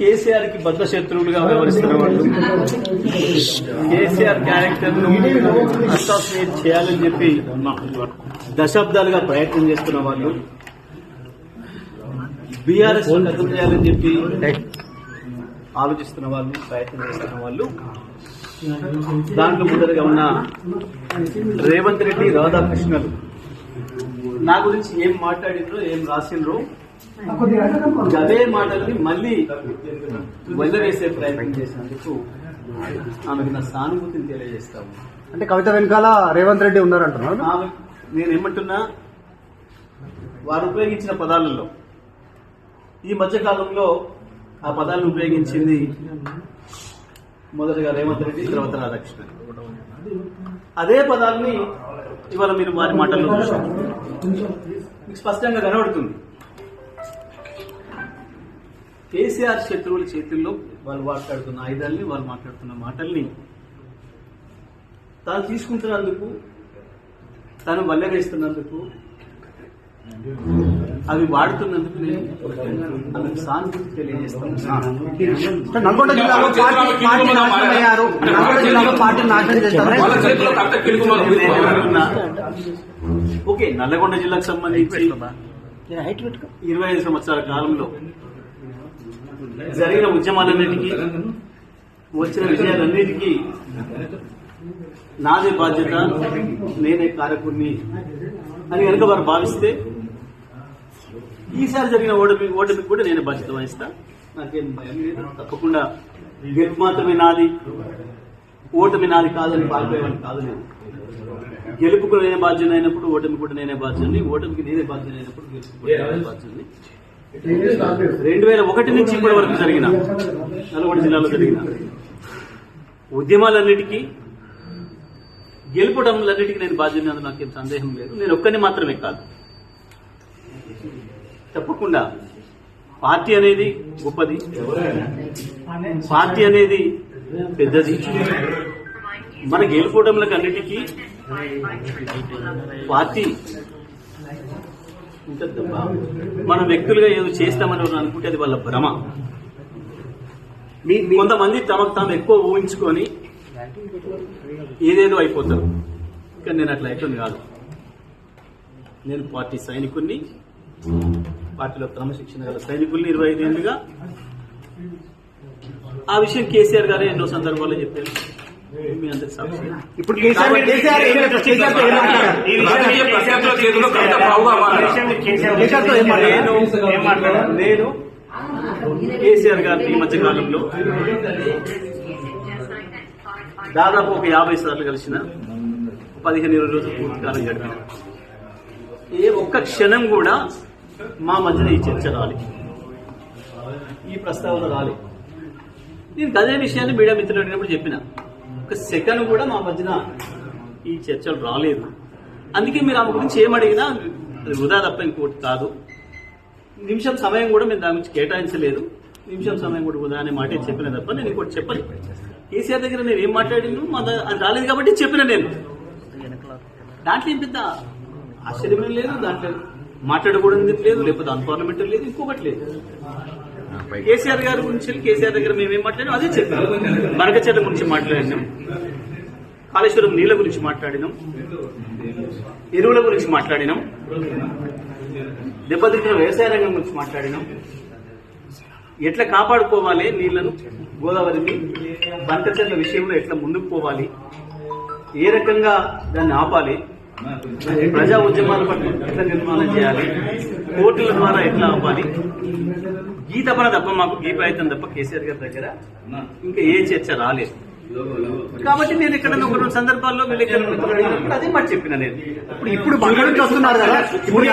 కేసీఆర్ కి బద్ద శత్రువులుగా వ్యవహరిస్తున్న వాళ్ళు, కేసీఆర్ క్యారెక్టర్ ను అసాసినేట్ చేయాలని చెప్పి దశాబ్దాలుగా ప్రయత్నం చేస్తున్న వాళ్ళు, బీఆర్ఎస్ ఖతం చేయాలని చెప్పి ఆలోచిస్తున్న వాళ్ళు, ప్రయత్నం చేస్తున్న వాళ్ళు, దాంట్లో ముందరగా ఉన్న రేవంత్ రెడ్డి, రాధాకృష్ణలు నా గురించి ఏం మాట్లాడినరో, ఏం రాసిండ్రో అదే మాటల్ని మళ్ళీ వదిలివేసే ప్రయత్నం చేసినందుకు ఆమెకు నా సానుభూతిని తెలియజేస్తాము. అంటే కవిత వెనకాల రేవంత్ రెడ్డి ఉన్నారంటున్నారు. నేనేమంటున్నా, వారు ఉపయోగించిన పదాలలో ఈ మధ్య కాలంలో ఆ పదాలను ఉపయోగించింది మొదటగా రేవంత్ రెడ్డి, తర్వాత రాధాకృష్ణ. అదే పదాలని ఇవాళ మీరు వారి మాటల్లో చూశారు, మీకు స్పష్టంగా కనబడుతుంది. కేసీఆర్ శత్రువుల చేతుల్లో వాళ్ళు మాట్లాడుతున్న ఆయుధాలని, వాళ్ళు మాట్లాడుతున్న మాటల్ని తాను తీసుకుంటున్నందుకు, తాను వల్లవేస్తున్నందుకు, అవి వాడుతున్నందుకు నేను అందుకు సానుభూతి తెలియజేస్తాను. నల్గొండ జిల్లాలో పార్టీ నాశనం అయ్యారు. నల్గొండ జిల్లాలో పార్టీ నాశనం చేస్తారు. ఓకే, నల్లగొండ జిల్లాకు సంబంధించి 25 సంవత్సరాల కాలంలో జరిగిన ఉద్యమాలన్నిటికీ, వచ్చిన విజయాలన్నిటికీ నాదే బాధ్యత, నేనే కారకుణ్ణి అని కనుక వారు భావిస్తే ఈసారి జరిగిన ఓటమికి కూడా నేనే బాధ్యత వహిస్తా. నాకేం భయం లేదు. తప్పకుండా గెలుపు మాత్రమే నాది, ఓటమి నాది కాదని పాల్పోయేవాడిని కాదు. నేను గెలుపుకు నేనే బాధ్యత అయినప్పుడు ఓటమి కూడా నేనే బాధ్యతని, ఓటమికి నేనే బాధ్యత అయినప్పుడు గెలుపు కూడా నేనే బాధ్యతని. 2001 నుంచి ఇప్పటి వరకు జరిగిన నల్గొండ జిల్లాలో జరిగిన ఉద్యమాలన్నిటికీ, గెలుపడంలన్నిటికీ నేను బాధ్యత, నాకేం సందేహం లేదు. నేను ఒక్కరిని మాత్రమే కాదు, తప్పకుండా పార్టీ అనేది గొప్పది, పార్టీ అనేది పెద్దది. మన గెలుపోవడంలకు అన్నిటికీ పార్టీ ఉంటుంది. మనం వ్యక్తులుగా ఏదో చేస్తామని అనుకుంటే అది వాళ్ళ భ్రమ. కొంతమంది తమకు తాము ఎక్కువ ఊహించుకొని ఏదేదో అయిపోతారు. కానీ నేను అట్లా అయిపోయింది కాదు. నేను పార్టీ సైనికుల్ని, పార్టీలో క్రమశిక్షణ గల సైనికుల్ని 25 ఏళ్లుగా. ఆ విషయం కేసీఆర్ గారే ఎన్నో సందర్భాల్లో చెప్పారు, మీ అందరికి సాక్షి. ఇప్పుడు నేను కేసీఆర్ గారిని ఈ మధ్య కాలంలో దాదాపు ఒక 50 సార్లు కలిసిన, 15-20 రోజులు పూర్తి కాలం గడిపిన. ఏ ఒక్క క్షణం కూడా మా మధ్యన ఈ చర్చ రాలి, ఈ ప్రస్తావన రాలి. నేను అదే విషయాన్ని మీడియా మిత్రులు అడిగినప్పుడు చెప్పిన, ఒక సెకండ్ కూడా మా మధ్యన ఈ చర్చలు రాలేదు. అందుకే మీరు ఆమె గురించి ఏమడిగినా అది వృధా తప్ప ఇంకోటి కాదు. నిమిషం సమయం కూడా మేము దాని గురించి కేటాయించలేదు. నిమిషం సమయం కూడా వృధా అనే మాట చెప్పిన తప్ప నేను ఇంకోటి చెప్పలేదు. కేసీఆర్ దగ్గర నేను ఏం మాట్లాడిను అది రాలేదు కాబట్టి చెప్పిన. నేను దాంట్లో ఏం పెద్ద ఆశ్చర్యమేం లేదు, దాంట్లో మాట్లాడకూడదు లేదు, లేకపోతే అన్పార్లమెంటరీ లేదు, ఇంకొకటి లేదు. కేసీఆర్ గారి గురించి, కేసీఆర్ దగ్గర మేమేం మాట్లాడినాం అదే చెప్పాం. మరకచెర్ల గురించి మాట్లాడినాం, కాళేశ్వరం నీళ్ల గురించి మాట్లాడినాం, ఎరువుల గురించి మాట్లాడినాం, దెబ్బతిన్న వ్యవసాయ రంగం గురించి మాట్లాడినాం, ఎట్లా కాపాడుకోవాలి నీళ్లను, గోదావరిని, మరకచెర్ల విషయంలో ఎట్లా ముందుకు పోవాలి, ఏ రకంగా దాన్ని ఆపాలి, ప్రజా ఉద్యమాల పట్ల ఎట్లా నిర్మాణం చేయాలి, కోర్టుల ద్వారా ఎట్లా ఆపాలి, ఈ తపన తప్ప మాకు ఈ ప్రయత్నం తప్ప కేసీఆర్ గారి దగ్గర ఇంకా ఏ చర్చ రాలేదు. కాబట్టి నేను ఇక్కడ ఒక 2 సందర్భాల్లో అదే మాట చెప్పిన. నేను ఇప్పుడు వస్తున్నారు కదా, ఇప్పుడు